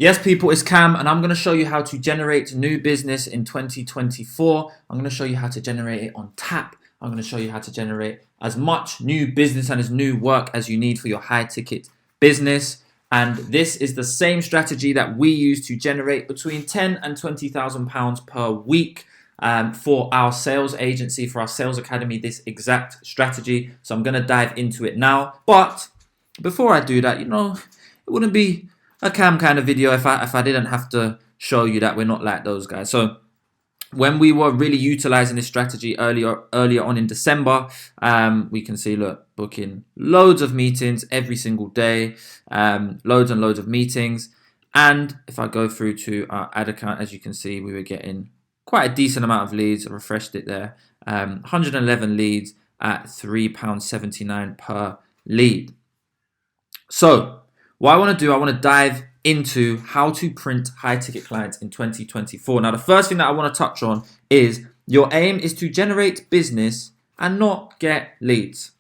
Yes, people, it's Cam, and I'm going to show you how to generate new business in 2024. I'm going to show you how to generate it on tap. I'm going to show you how to generate as much new business and as new work as you need for your high ticket business. And this is the same strategy that we use to generate between 10 and 20,000 pounds per week for our sales agency, for our sales academy, this exact strategy. So I'm going to dive into it now. But before I do that, it wouldn't be a Cam kind of video if I didn't have to show you that we're not like those guys. So when we were really utilizing this strategy earlier on in December, we can see, look, booking loads of meetings every single day, loads and loads of meetings. And if I go through to our ad account, as you can see, we were getting quite a decent amount of leads. I refreshed it there. 111 leads at £3.79 per lead. So what I want to do, I want to dive into how to print high ticket clients in 2024. Now, the first thing that I want to touch on is your aim is to generate business and not get leads.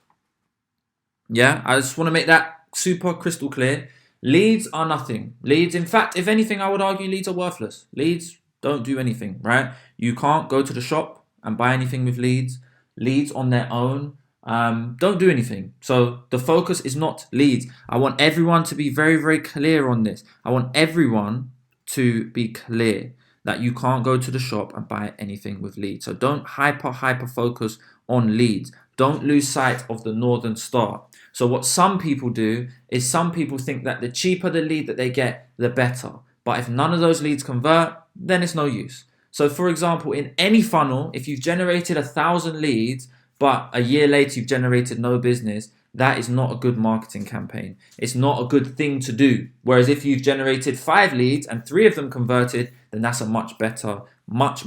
Yeah, I just want to make that super crystal clear. Leads are nothing. Leads, in fact, if anything, I would argue leads are worthless. Leads don't do anything, right? You can't go to the shop and buy anything with leads. Leads on their own don't do anything. So the focus is not leads. I want everyone to be very, very clear on this. I want everyone to be clear that you can't go to the shop and buy anything with leads. So don't hyper focus on leads. Don't lose sight of the Northern Star. So what some people do is some people think that the cheaper the lead that they get, the better. But if none of those leads convert, then it's no use. So for example, in any funnel, if you've generated 1,000 leads, but a year later you've generated no business, that is not a good marketing campaign. It's not a good thing to do. Whereas if you've generated 5 leads and 3 of them converted, then that's a much better, much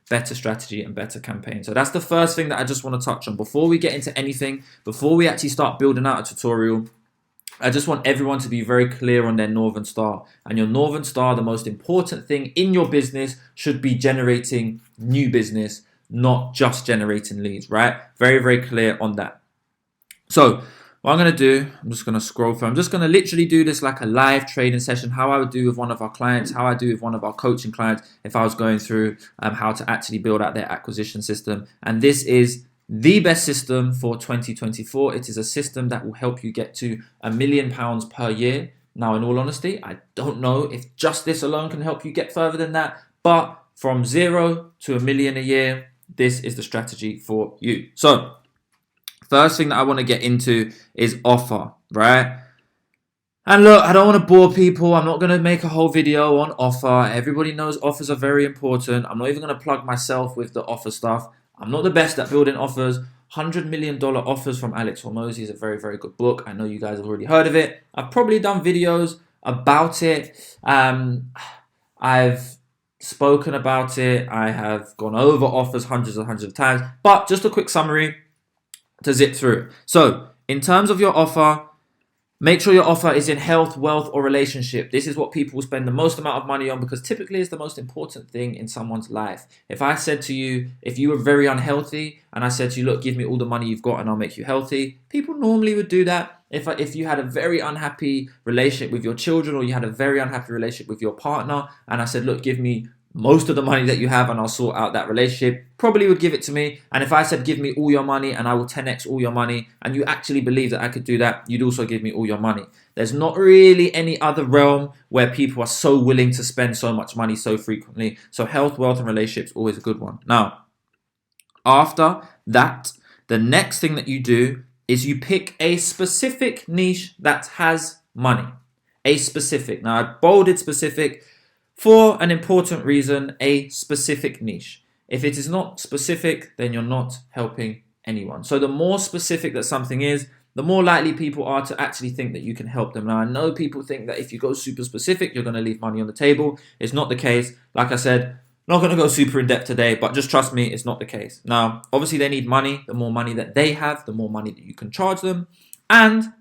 better strategy and better campaign. So that's the first thing that I just want to touch on. Before we get into anything, before we actually start building out a tutorial, I just want everyone to be very clear on their Northern Star. And your Northern Star, the most important thing in your business, should be generating new business, not just generating leads, right? Very, very clear on that. So what I'm going to do, I'm just going to scroll through. I'm just going to literally do this like a live trading session, how I would do with one of our clients, how I do with one of our coaching clients if I was going through how to actually build out their acquisition system. And this is the best system for 2024. It is a system that will help you get to £1 million per year. Now, in all honesty, I don't know if just this alone can help you get further than that, but from 0 to £1 million a year, this is the strategy for you. So first thing that I want to get into is offer, right? And look, I don't want to bore people. I'm not going to make a whole video on offer. Everybody knows offers are very important. I'm not even going to plug myself with the offer stuff. I'm not the best at building offers. $100 million offers from Alex Hormozi is a very, very good book. I know you guys have already heard of it. I've probably done videos about it. I've spoken about it. I have gone over offers hundreds of times. But just a quick summary to zip through. So in terms of your offer, make sure your offer is in health, wealth, or relationship. This is what people spend the most amount of money on because typically it's the most important thing in someone's life. If I said to you, if you were very unhealthy and I said to you, look, give me all the money you've got and I'll make you healthy, people normally would do that. If you had a very unhappy relationship with your children or you had a very unhappy relationship with your partner and I said, look, give me most of the money that you have and I'll sort out that relationship, probably would give it to me. And if I said, give me all your money and I will 10x all your money, and you actually believe that I could do that, you'd also give me all your money. There's not really any other realm where people are so willing to spend so much money so frequently. So health, wealth, and relationships, always a good one. Now, after that, the next thing that you do is you pick a specific niche that has money. A specific. Now, I bolded specific for an important reason, a specific niche. If it is not specific, then you're not helping anyone. So the more specific that something is, the more likely people are to actually think that you can help them. Now, I know people think that if you go super specific, you're going to leave money on the table. It's not the case. Like I said, not going to go super in depth today, but just trust me, it's not the case. Now, obviously they need money. The more money that they have, the more money that you can charge them. And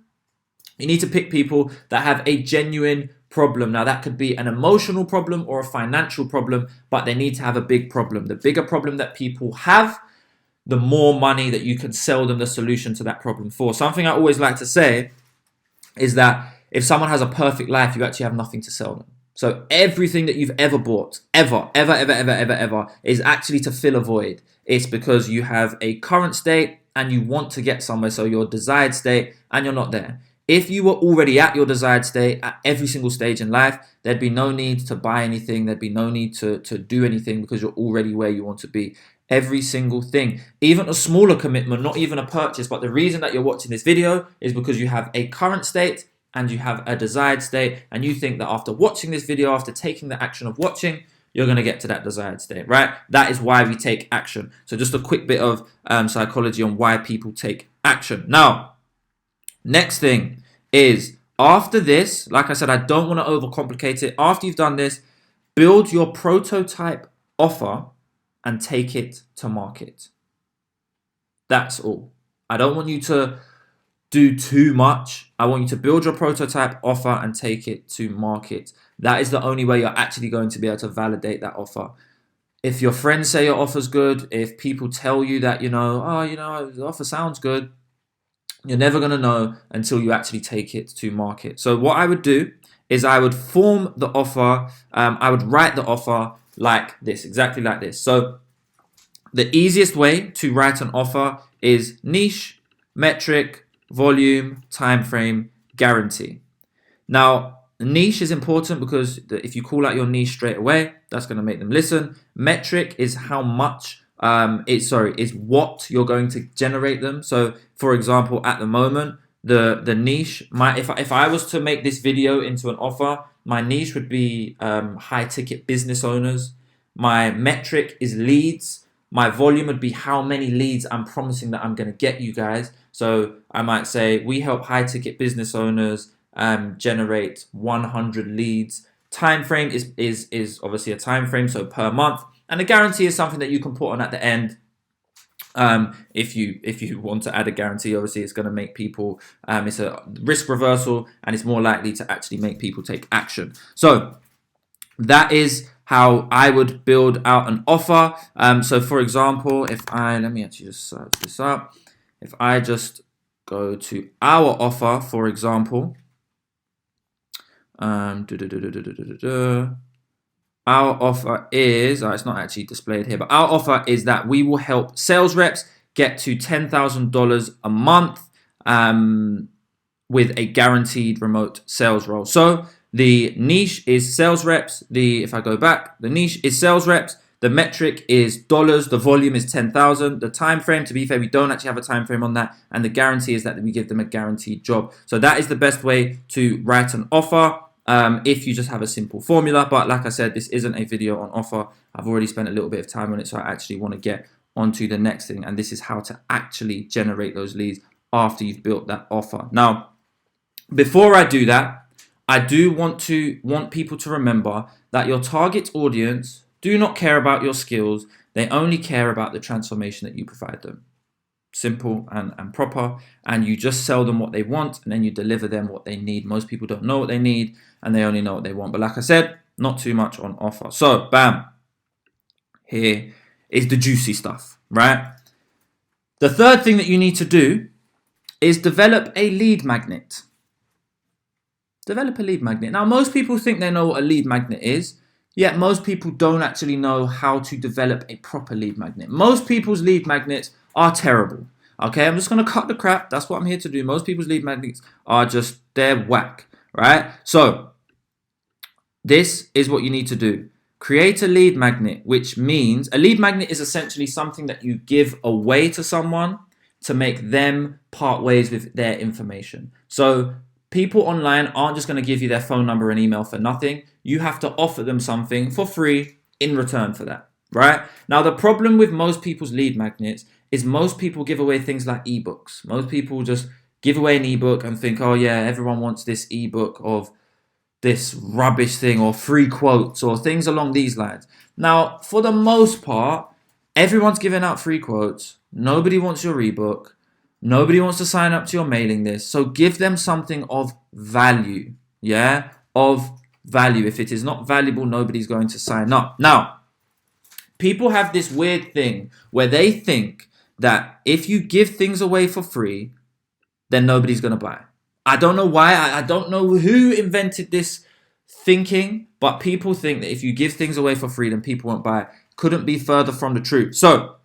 you need to pick people that have a genuine problem. Now, that could be an emotional problem or a financial problem, but they need to have a big problem. The bigger problem that people have, the more money that you can sell them the solution to that problem for. Something I always like to say is that if someone has a perfect life, you actually have nothing to sell them. So everything that you've ever bought, ever, is actually to fill a void. It's because you have a current state and you want to get somewhere. So your desired state and you're not there. If you were already at your desired state at every single stage in life, there'd be no need to buy anything. There'd be no need to do anything because you're already where you want to be. Every single thing, even a smaller commitment, not even a purchase. But the reason that you're watching this video is because you have a current state and you have a desired state, and you think that after watching this video, after taking the action of watching, you're going to get to that desired state, right? That is why we take action. So just a quick bit of psychology on why people take action. Now, next thing is, after this, like I said, I don't want to overcomplicate it. After you've done this, build your prototype offer and take it to market. That's all. I don't want you to do too much. I want you to build your prototype offer and take it to market. That is the only way you're actually going to be able to validate that offer. If your friends say your offer's good, if people tell you that, the offer sounds good, you're never going to know until you actually take it to market. So what I would do is I would form the offer. I would write the offer like this, exactly like this. So the easiest way to write an offer is niche, metric, volume, time frame, guarantee. Now, niche is important because if you call out your niche straight away, that's going to make them listen. Metric is how much is what you're going to generate them. So, for example, at the moment, the niche, if I was to make this video into an offer, my niche would be high ticket business owners. My metric is leads. My volume would be how many leads I'm promising that I'm going to get you guys. So I might say we help high ticket business owners generate 100 leads. Time frame is obviously a time frame, so per month. And a guarantee is something that you can put on at the end. If you want to add a guarantee, obviously it's going to make people, it's a risk reversal and it's more likely to actually make people take action. So that is how I would build out an offer. So for example, let me actually just search this up. If I just go to our offer, for example, our offer is, it's not actually displayed here, but our offer is that we will help sales reps get to $10,000 a month with a guaranteed remote sales role. So the niche is sales reps. If I go back, the niche is sales reps. The metric is dollars. The volume is 10,000. The time frame, to be fair, we don't actually have a time frame on that. And the guarantee is that we give them a guaranteed job. So that is the best way to write an offer if you just have a simple formula. But like I said, this isn't a video on offer. I've already spent a little bit of time on it, so I actually want to get onto the next thing. And this is how to actually generate those leads after you've built that offer. Now, before I do that, I do want people to remember that your target audience do not care about your skills. They only care about the transformation that you provide them. Simple and proper. And you just sell them what they want and then you deliver them what they need. Most people don't know what they need and they only know what they want. But like I said, not too much on offer. So, bam. Here is the juicy stuff, right? The third thing that you need to do is develop a lead magnet. Develop a lead magnet. Now, most people think they know what a lead magnet is, yet most people don't actually know how to develop a proper lead magnet. Most people's lead magnets are terrible. Okay, I'm just going to cut the crap. That's what I'm here to do. Most people's lead magnets are they're whack, right? So, this is what you need to do. Create a lead magnet, which means a lead magnet is essentially something that you give away to someone to make them part ways with their information. So, people online aren't just going to give you their phone number and email for nothing. You have to offer them something for free in return for that, right? Now, the problem with most people's lead magnets is most people give away things like ebooks. Most people just give away an ebook and think, oh yeah, everyone wants this ebook of this rubbish thing or free quotes or things along these lines. Now, for the most part, everyone's giving out free quotes. Nobody wants your ebook. Nobody wants to sign up to your mailing list. So give them something of value. Yeah? Of value. If it is not valuable, nobody's going to sign up. Now, people have this weird thing where they think that if you give things away for free, then nobody's going to buy. I don't know why. I don't know who invented this thinking, but people think that if you give things away for free, then people won't buy it. Couldn't be further from the truth. So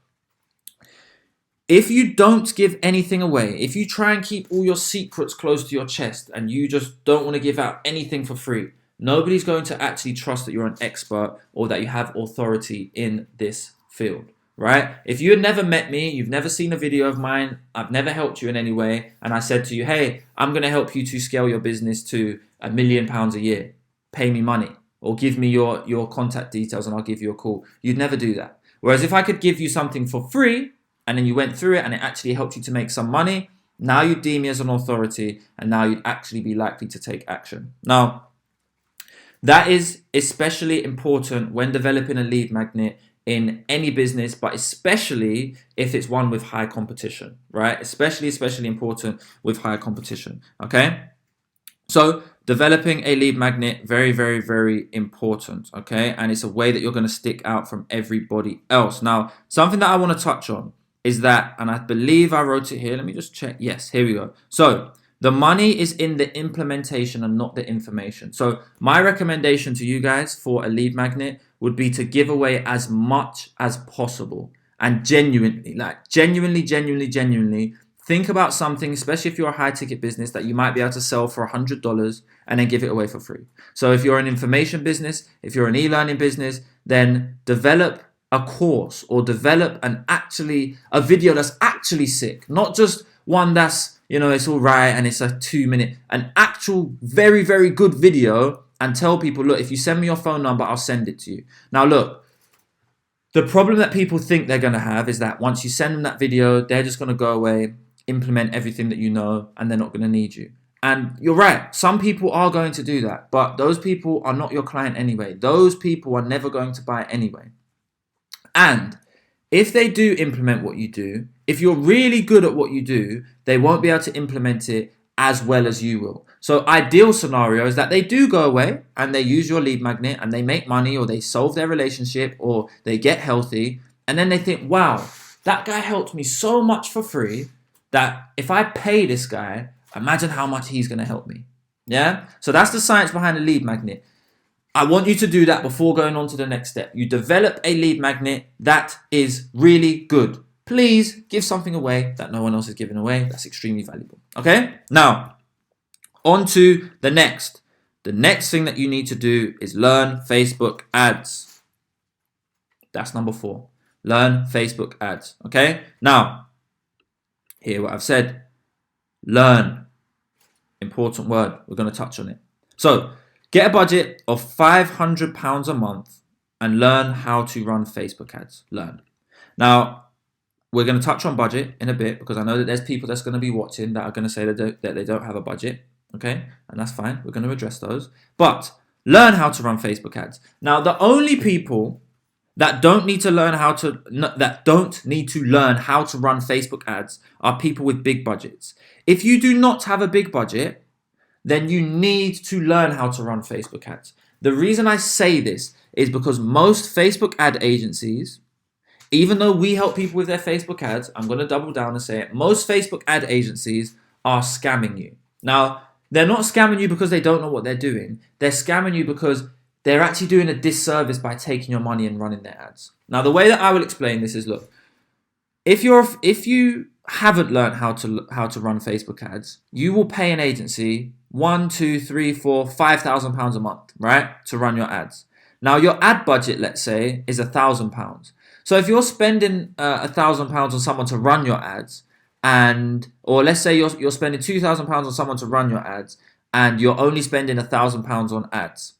if you don't give anything away, if you try and keep all your secrets close to your chest and you just don't want to give out anything for free, nobody's going to actually trust that you're an expert or that you have authority in this field, right? If you had never met me, you've never seen a video of mine, I've never helped you in any way, and I said to you, hey, I'm going to help you to scale your business to £1 million a year, pay me money, or give me your contact details and I'll give you a call. You'd never do that. Whereas if I could give you something for free, and then you went through it and it actually helped you to make some money, now you deem me as an authority and now you'd actually be likely to take action. Now, that is especially important when developing a lead magnet in any business, but especially if it's one with high competition, right? Especially important with high competition, okay? So developing a lead magnet, very important, okay? And it's a way that you're going to stick out from everybody else. Now, something that I want to touch on is that, and I believe I wrote it here. Let me just check. Yes, here we go. So the money is in the implementation and not the information. So my recommendation to you guys for a lead magnet would be to give away as much as possible and genuinely think about something, especially if you're a high ticket business, that you might be able to sell for $100 and then give it away for free. So if you're an information business, if you're an e-learning business, then develop a course or develop a video that's actually sick, not just one that's, it's all right and it's a 2-minute, an actual very good video, and tell people, look, if you send me your phone number, I'll send it to you. Now look, the problem that people think they're going to have is that once you send them that video, they're just going to go away, implement everything that you know, and they're not going to need you. And you're right, some people are going to do that, but those people are not your client anyway. Those people are never going to buy it anyway. And if they do implement what you do, if you're really good at what you do, they won't be able to implement it as well as you will. So ideal scenario is that they do go away and they use your lead magnet and they make money, or they solve their relationship, or they get healthy. And then they think, wow, that guy helped me so much for free that if I pay this guy, imagine how much he's going to help me. Yeah. So that's the science behind a lead magnet. I want you to do that before going on to the next step. You develop a lead magnet that is really good. Please give something away that no one else is giving away. That's extremely valuable. Okay? Now, on to the next. The next thing that you need to do is learn Facebook ads. That's number 4. Learn Facebook ads. Okay? Now, hear what I've said. Learn. Important word. We're going to touch on it. So, get a budget of £500 a month and learn how to run Facebook ads. Learn. Now, we're going to touch on budget in a bit because I know that there's people that's going to be watching that are going to say that they don't have a budget. Okay? And that's fine. We're going to address those. But learn how to run Facebook ads. Now, the only people that don't need to learn how to run Facebook ads are people with big budgets. If you do not have a big budget, then you need to learn how to run Facebook ads. The reason I say this is because most Facebook ad agencies, even though we help people with their Facebook ads, I'm going to double down and say it, most Facebook ad agencies are scamming you. Now, they're not scamming you because they don't know what they're doing. They're scamming you because they're actually doing a disservice by taking your money and running their ads. Now, the way that I will explain this is, look, if you haven't learned how to run Facebook ads, you will pay an agency £1,000, £2,000, £3,000, £4,000, £5,000 a month, right, to run your ads. Now, your ad budget, let's say, is £1,000. So if you're spending £1,000 on someone to run your ads, or let's say you're spending £2,000 on someone to run your ads, and you're only spending £1,000 on ads,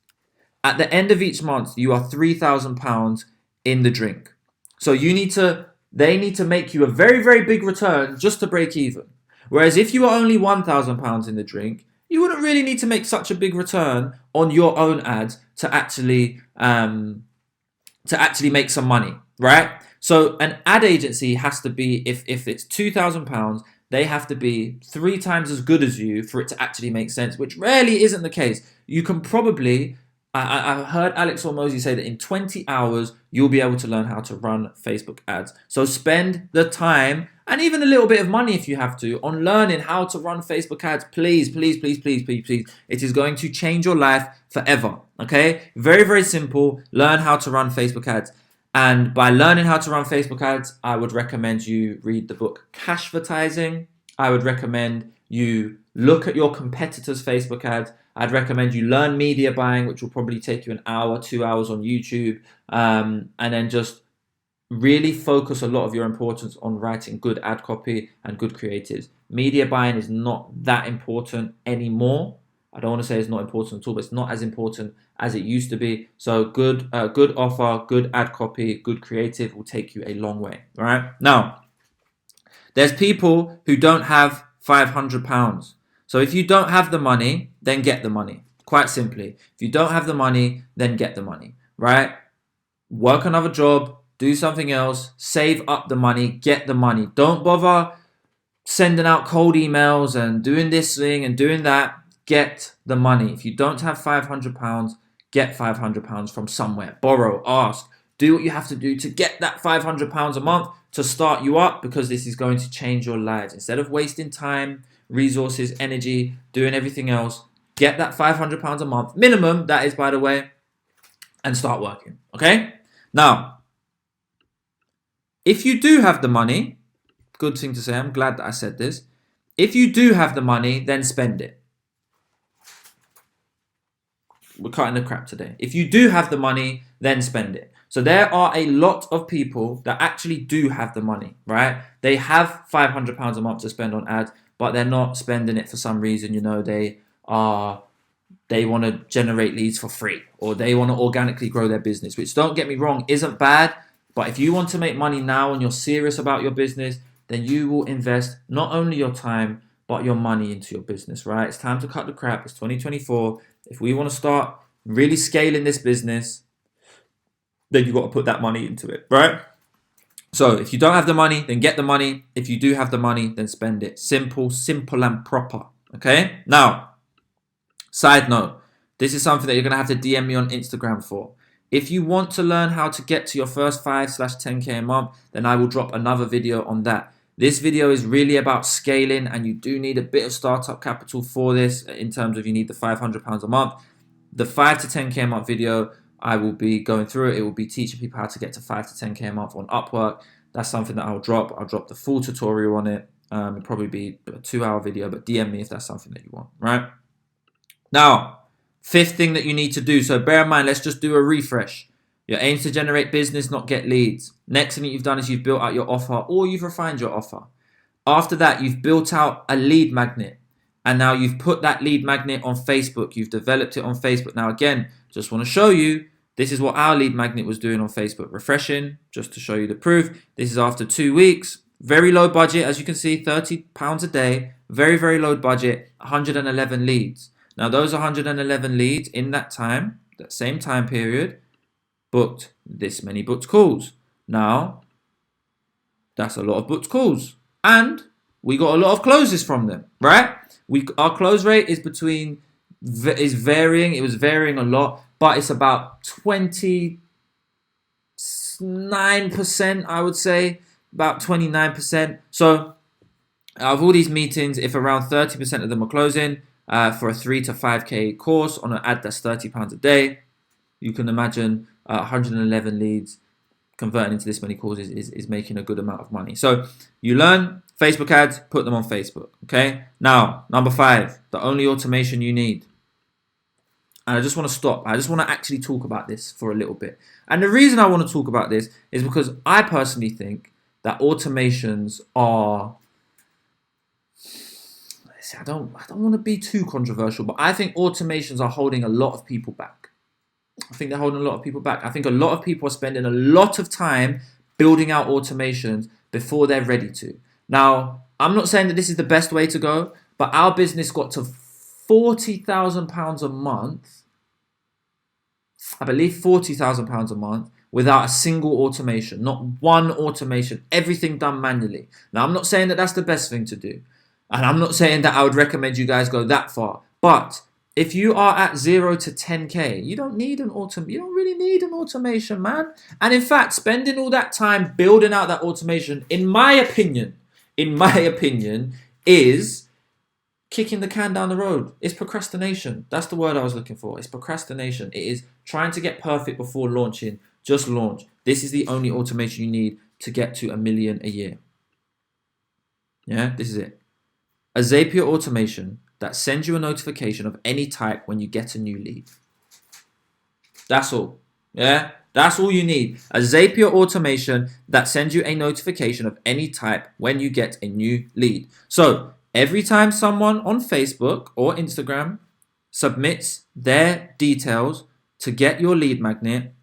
at the end of each month, you are £3,000 in the drink. So they need to make you a very big return just to break even. Whereas if you are only £1,000 in the drink, you wouldn't really need to make such a big return on your own ads to actually make some money, right? So an ad agency has to be, if it's £2,000, they have to be 3 times as good as you for it to actually make sense, which rarely isn't the case. You can probably, I heard Alex Hormozi say that in 20 hours, you'll be able to learn how to run Facebook ads. So spend the time and even a little bit of money if you have to, on learning how to run Facebook ads. Please, please, please, please, please, please. It is going to change your life forever. Okay? Very, very simple. Learn how to run Facebook ads. And by learning how to run Facebook ads, I would recommend you read the book Cashvertising. I would recommend you look at your competitors' Facebook ads. I'd recommend you learn media buying, which will probably take you an hour, 2 hours on YouTube. And then just really focus a lot of your importance on writing good ad copy and good creatives. Media buying is not that important anymore. I don't want to say it's not important at all, but it's not as important as it used to be. So good offer, good ad copy, good creative will take you a long way. All right. Now, there's people who don't have £500. So if you don't have the money, then get the money. Quite simply, if you don't have the money, then get the money. Right? Work another job, do something else, save up the money, get the money. Don't bother sending out cold emails and doing this thing and doing that. Get the money. If you don't have £500, get £500 from somewhere. Borrow, ask, do what you have to do to get that £500 a month to start you up, because this is going to change your lives. Instead of wasting time, resources, energy, doing everything else, get that £500 a month, minimum, that is, by the way, and start working. Okay? Now, if you do have the money, good thing to say, I'm glad that I said this. If you do have the money, then spend it. We're cutting the crap today. If you do have the money, then spend it. So there are a lot of people that actually do have the money, right? They have £500 a month to spend on ads, but they're not spending it for some reason. You know, they want to generate leads for free, or they want to organically grow their business, which, don't get me wrong, isn't bad. But if you want to make money now and you're serious about your business, then you will invest not only your time, but your money into your business, right? It's time to cut the crap. It's 2024. If we want to start really scaling this business, then you've got to put that money into it, right? So if you don't have the money, then get the money. If you do have the money, then spend it. Simple and proper, okay? Now, side note, this is something that you're going to have to DM me on Instagram for. If you want to learn how to get to your first 5/10K a month, then I will drop another video on that. This video is really about scaling, and you do need a bit of startup capital for this, in terms of you need the £500 a month. The 5 to 10K a month video, I will be going through it. It will be teaching people how to get to 5 to 10K a month on Upwork. That's something that I'll drop. I'll drop the full tutorial on it. It'll probably be a 2-hour video, but DM me if that's something that you want, right? Now, fifth thing that you need to do. So bear in mind, let's just do a refresh. Your aim is to generate business, not get leads. Next thing that you've done is you've built out your offer, or you've refined your offer. After that, you've built out a lead magnet. And now you've put that lead magnet on Facebook. You've developed it on Facebook. Now, again, just want to show you, this is what our lead magnet was doing on Facebook. Refreshing, just to show you the proof. This is after 2 weeks. Very low budget, as you can see, £30 a day. Very, very low budget, 111 leads. Now, those 111 leads in that time, that same time period, booked this many booked calls. Now, that's a lot of booked calls. And we got a lot of closes from them, right? Our close rate is varying. It was varying a lot, but it's about 29%, I would say, about 29%. So out of all these meetings, if around 30% of them are closing for a 3 to 5K course on an ad that's £30 a day, you can imagine 111 leads converting into this many calls is making a good amount of money. So you learn Facebook ads, put them on Facebook, okay? Now, number 5, the only automation you need. And I just want to stop. I just want to actually talk about this for a little bit. And the reason I want to talk about this is because I personally think that automations are... I don't want to be too controversial, but I think automations are holding a lot of people back. I think they're holding a lot of people back. I think a lot of people are spending a lot of time building out automations before they're ready to. Now, I'm not saying that this is the best way to go, but our business got to £40,000 a month, I believe £40,000 a month, without a single automation, not one automation, everything done manually. Now, I'm not saying that that's the best thing to do, and I'm not saying that I would recommend you guys go that far, but if you are at 0 to 10K, you don't really need an automation, man. And in fact, spending all that time building out that automation, in my opinion, in my opinion, is kicking the can down the road. It's procrastination. That's the word I was looking for. It's procrastination. It is trying to get perfect before launching. Just launch. This is the only automation you need to get to 1 million a year. Yeah, this is it. A Zapier automation that sends you a notification of any type when you get a new lead. That's all. Yeah, that's all you need. A Zapier automation that sends you a notification of any type when you get a new lead. So every time someone on Facebook or Instagram submits their details to get your lead magnet,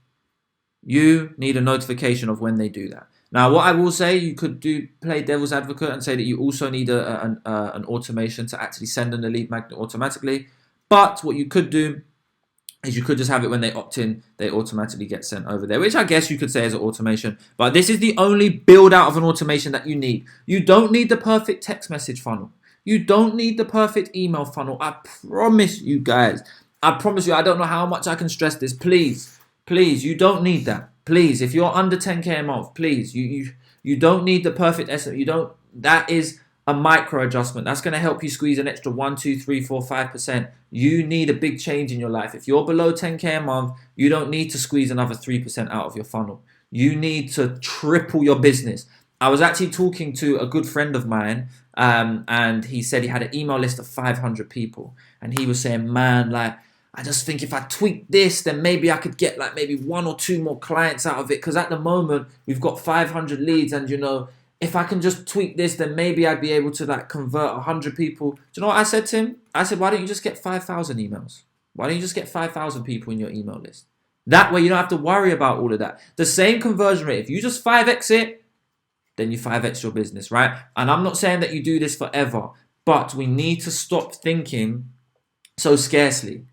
you need a notification of when they do that. Now, what I will say, you could play devil's advocate and say that you also need an automation to actually send them the lead magnet automatically. But what you could do is you could just have it when they opt in, they automatically get sent over there, which I guess you could say is an automation. But this is the only build out of an automation that you need. You don't need the perfect text message funnel. You don't need the perfect email funnel. I promise you guys. I promise you, I don't know how much I can stress this. Please, you don't need that. Please, if you're under 10K a month, please, you don't need the perfect estimate. You don't. That is a micro adjustment. That's going to help you squeeze an extra 1, 2, 3, 4, 5%. You need a big change in your life. If you're below 10K a month, you don't need to squeeze another 3% out of your funnel. You need to triple your business. I was actually talking to a good friend of mine, and he said he had an email list of 500 people, and he was saying, man, like, I just think if I tweak this, then maybe I could get like maybe 1 or 2 more clients out of it. Because at the moment, we've got 500 leads. And, if I can just tweak this, then maybe I'd be able to like convert 100 people. Do you know what I said to him? I said, why don't you just get 5,000 emails? Why don't you just get 5,000 people in your email list? That way you don't have to worry about all of that. The same conversion rate. If you just 5x it, then you 5x your business, right? And I'm not saying that you do this forever, but we need to stop thinking so scarcely.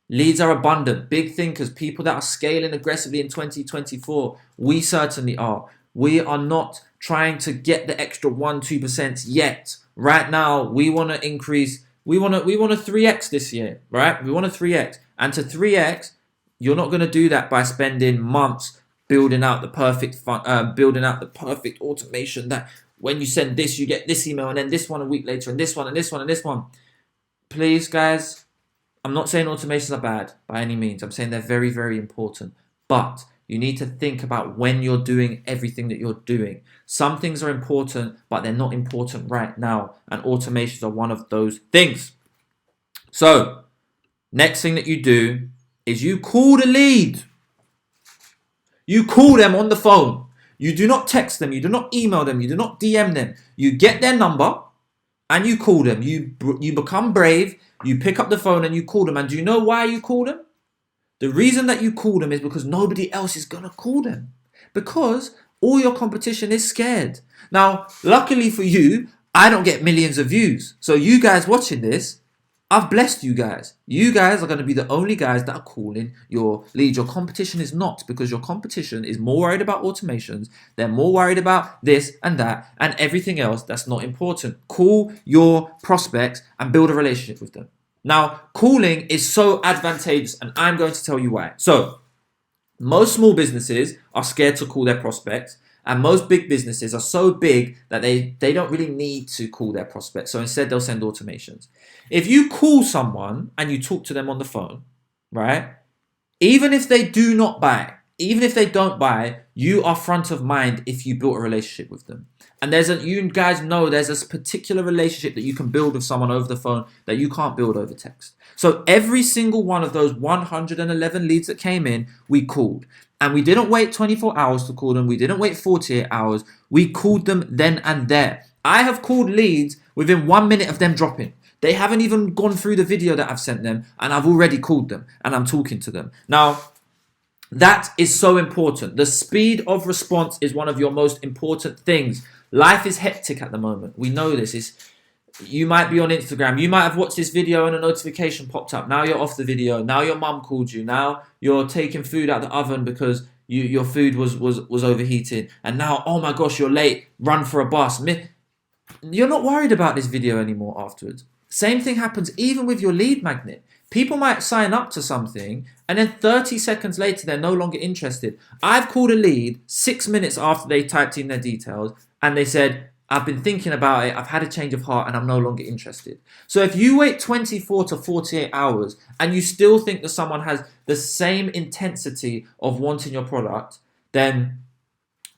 Leads are abundant, big thinkers, people that are scaling aggressively in 2024. We certainly are. We are not trying to get the extra 1, 2% yet. Right now, we want to increase. We want to 3x this year, right? We want to 3x. And to 3x, you're not going to do that by spending months building out the perfect automation that when you send this, you get this email, and then this one a week later, and this one, and this one, and this one. Please, guys. I'm not saying automations are bad by any means. I'm saying they're very, very important. But you need to think about when you're doing everything that you're doing. Some things are important, but they're not important right now. And automations are one of those things. So, next thing that you do is you call the lead. You call them on the phone. You do not text them. You do not email them. You do not DM them. You get their number and you call them. You become brave. You pick up the phone and you call them. And do you know why you call them? The reason that you call them is because nobody else is going to call them. Because all your competition is scared. Now, luckily for you, I don't get millions of views. So you guys watching this, I've blessed you guys. You guys are going to be the only guys that are calling your leads. Your competition is not, because your competition is more worried about automations. They're more worried about this and that and everything else that's not important. Call your prospects and build a relationship with them. Now, calling is so advantageous, and I'm going to tell you why. So, most small businesses are scared to call their prospects, and most big businesses are so big that they don't really need to call their prospects. So instead, they'll send automations. If you call someone and you talk to them on the phone, right? Even if they do not buy, even if they don't buy, you are front of mind if you built a relationship with them. And you guys know there's a particular relationship that you can build with someone over the phone that you can't build over text. So every single one of those 111 leads that came in, we called. And we didn't wait 24 hours to call them. We didn't wait 48 hours. We called them then and there. I have called leads within 1 minute of them dropping. They haven't even gone through the video that I've sent them, and I've already called them and I'm talking to them. Now, that is so important. The speed of response is one of your most important things. Life is hectic at the moment. We know this. You might be on Instagram. You might have watched this video and a notification popped up. Now you're off the video. Now your mum called you. Now you're taking food out the oven because your food was overheated. And now, oh my gosh, you're late. Run for a bus. You're not worried about this video anymore afterwards. Same thing happens even with your lead magnet. People might sign up to something and then 30 seconds later, they're no longer interested. I've called a lead 6 minutes after they typed in their details and they said, I've been thinking about it, I've had a change of heart, and I'm no longer interested. So if you wait 24 to 48 hours and you still think that someone has the same intensity of wanting your product, then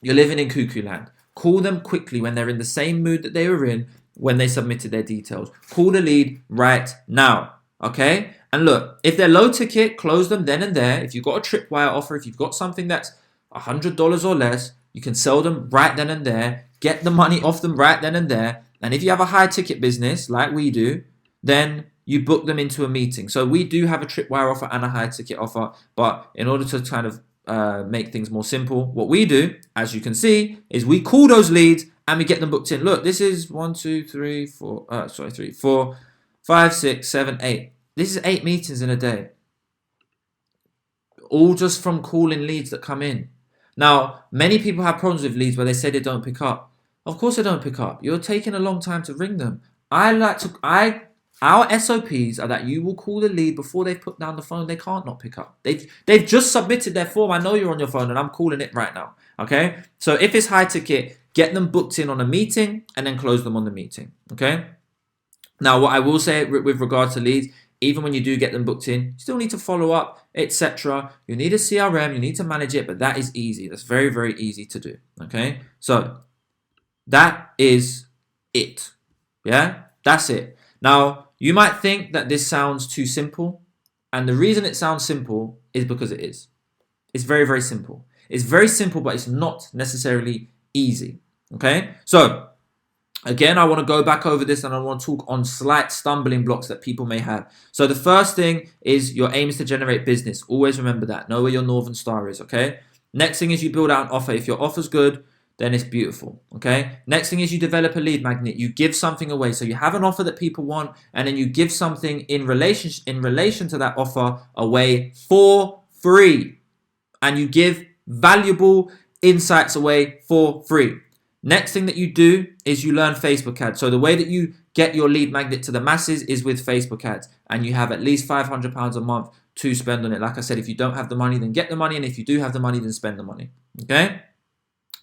you're living in cuckoo land. Call them quickly when they're in the same mood that they were in when they submitted their details. Call the lead right now, okay? And look, if they're low ticket, close them then and there. If you've got a tripwire offer, if you've got something that's $100 or less, you can sell them right then and there. Get the money off them right then and there. And if you have a high ticket business like we do, then you book them into a meeting. So we do have a tripwire offer and a high ticket offer, but in order to kind of make things more simple, what we do, as you can see, is we call those leads and we get them booked in. Look, this is 1, 2, 3, 4, 3, 4, 5, 6, 7, 8. This is 8 meetings in a day. All just from calling leads that come in. Now, many people have problems with leads where they say they don't pick up. Of course they don't pick up. You're taking a long time to ring them. Our SOPs are that you will call the lead before they've put down the phone. They can't not pick up. They've just submitted their form. I know you're on your phone and I'm calling it right now. Okay? So if it's high ticket, get them booked in on a meeting and then close them on the meeting. Okay? Now, what I will say with regard to leads, even when you do get them booked in, you still need to follow up, etc. You need a CRM, you need to manage it, but that is easy. That's very, very easy to do. Okay? So that is it. Yeah? That's it. Now, you might think that this sounds too simple, and the reason it sounds simple is because it is. It's very, very simple. It's very simple, but it's not necessarily easy. Okay? So, again, I want to go back over this and I want to talk on slight stumbling blocks that people may have. So the first thing is your aim is to generate business. Always remember that. Know where your Northern Star is, okay? Next thing is you build out an offer. If your offer's good, then it's beautiful, okay? Next thing is you develop a lead magnet. You give something away. So you have an offer that people want and then you give something in relation to that offer away for free. And you give valuable insights away for free. Next thing that you do is you learn Facebook ads. So the way that you get your lead magnet to the masses is with Facebook ads. And you have at least £500 a month to spend on it. Like I said, if you don't have the money, then get the money. And if you do have the money, then spend the money. Okay?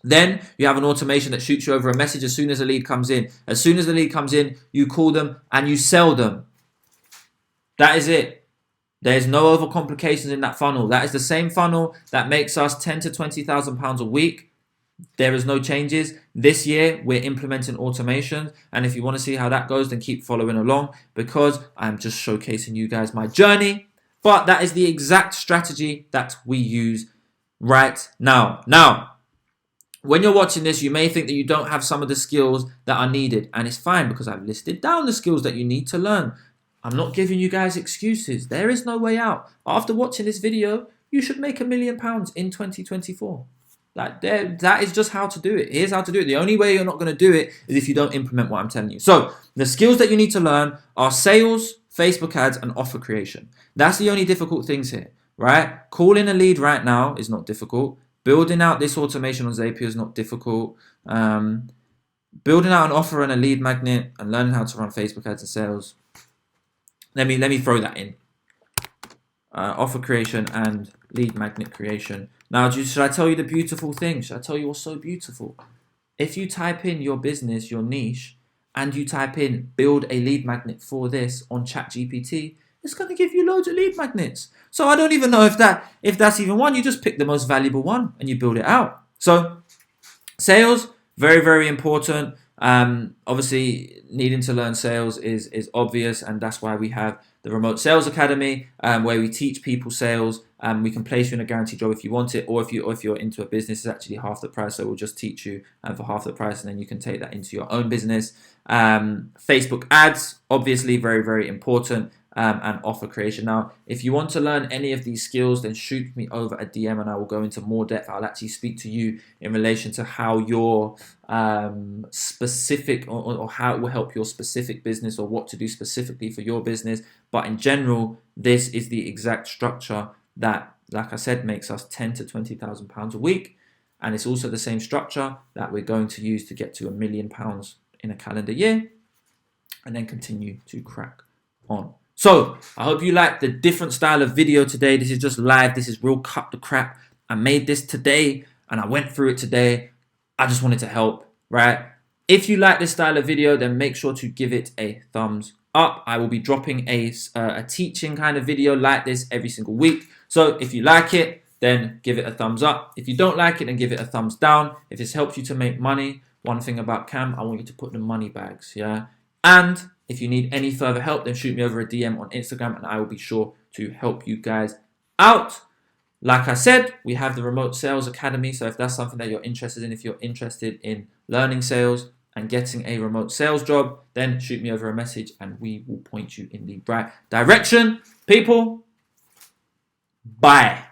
Then you have an automation that shoots you over a message as soon as a lead comes in. As soon as the lead comes in, you call them and you sell them. That is it. There's no overcomplications in that funnel. That is the same funnel that makes us £10,000 to £20,000 a week. There is no changes. This year, we're implementing automation. And if you want to see how that goes, then keep following along because I'm just showcasing you guys my journey. But that is the exact strategy that we use right now. Now, when you're watching this, you may think that you don't have some of the skills that are needed. And it's fine because I've listed down the skills that you need to learn. I'm not giving you guys excuses. There is no way out. After watching this video, you should make £1 million in 2024. That is just how to do it. Here's how to do it. The only way you're not going to do it is if you don't implement what I'm telling you. So the skills that you need to learn are sales, Facebook ads, and offer creation. That's the only difficult things here, right? Calling a lead right now is not difficult. Building out this automation on Zapier is not difficult. Building out an offer and a lead magnet and learning how to run Facebook ads and sales. Let me throw that in. Offer creation and lead magnet creation. Now, should I tell you the beautiful thing? Should I tell you what's so beautiful? If you type in your business, your niche, and you type in build a lead magnet for this on ChatGPT, it's going to give you loads of lead magnets. So I don't even know if that's even one. You just pick the most valuable one and you build it out. So sales, very, very important. Obviously, needing to learn sales is obvious, and that's why we have the Remote Sales Academy, where we teach people sales. We can place you in a guaranteed job if you want it, or if you're into a business, it's actually half the price. So we'll just teach you for half the price, and then you can take that into your own business. Facebook ads, obviously, very, very important. And offer creation. Now, if you want to learn any of these skills, then shoot me over a DM and I will go into more depth. I'll actually speak to you in relation to how your specific or how it will help your specific business or what to do specifically for your business. But in general, this is the exact structure that, like I said, makes us £10,000 to £20,000 a week. And it's also the same structure that we're going to use to get to £1 million in a calendar year and then continue to crack on. So, I hope you liked the different style of video today. This is just live. This is real cut the crap. I made this today and I went through it today. I just wanted to help, right? If you like this style of video, then make sure to give it a thumbs up. I will be dropping a teaching kind of video like this every single week. So if you like it, then give it a thumbs up. If you don't like it, then give it a thumbs down. If this helps you to make money, one thing about Cam, I want you to put the money bags, yeah? And if you need any further help, then shoot me over a DM on Instagram and I will be sure to help you guys out. Like I said, we have the Remote Sales Academy. So if that's something that you're interested in, if you're interested in learning sales and getting a remote sales job, then shoot me over a message and we will point you in the right direction. People, bye.